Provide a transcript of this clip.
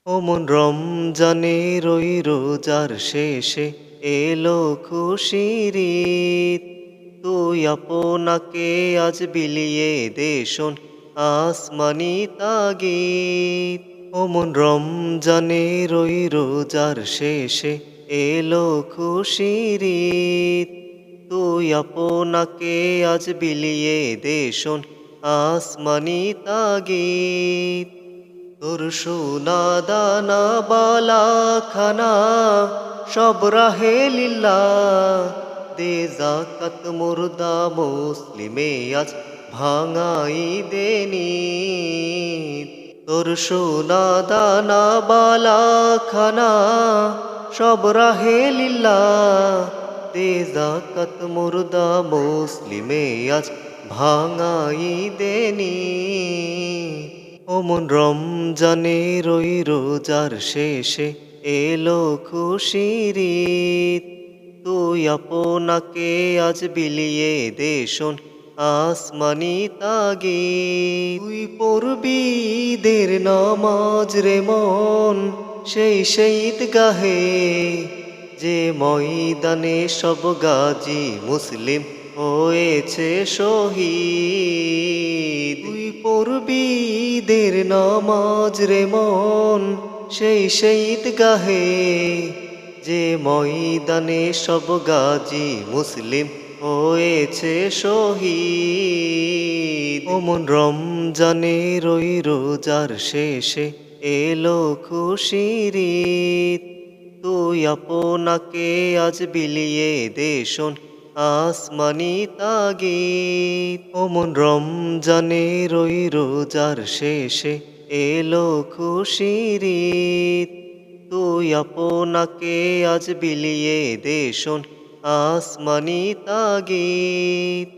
অমন রমজানের ওই রোজার শেষে এলো খুশির ঈদ। তুই আপনাকে আজ বিলিয়ে দে শোন আসমানি তাগিদ। অমন রমজানের ওই রোজার শেষে এলো খুশির ঈদ। তুই আপনাকে আজ বিলিয়ে দে শোন আসমানি তাগিদ। তোর সোনা দানা বালা খানা সব রাহে লিল্লাহ, দে যাকাত মুর্দা মুসলিমে আজ ভাঙাই দেনি। তোর সোনা দানা বালা খানা সব রাহে লিল্লাহ, দে যাকাত মুর্দা মুসলিমে আজ ভাঙাই দেনি। অমন রমজানের ওই রোজার শেষে এলো খুশির ঈদ। তুই আপনাকে আজ বিলিয়ে দে শোন আসমানি তাগিদ। তুই পড়বি ঈদের নামাজ রে মন সেই ঈদগাহে, যে ময়দানে সব গাজী মুসলিম হয়েছে শহীদ। তুই পড়বি ঈদের নামাজ রে মন সেই ঈদগাহে, যে ময়দানে সব গাজী মুসলিম হয়েছে শহীদ। অমন রমজানের ওই রোজার শেষে এলো খুশির ঈদ। তুই আপনাকে আজ বিলিয়ে দে শোন আসমানি তাগিদ। অমন রমজানের ওই রোজার শেষে এলো খুশির ঈদ। তুই আপনাকে আজ বিলিয়ে দে শোন আসমানি তাগিদ।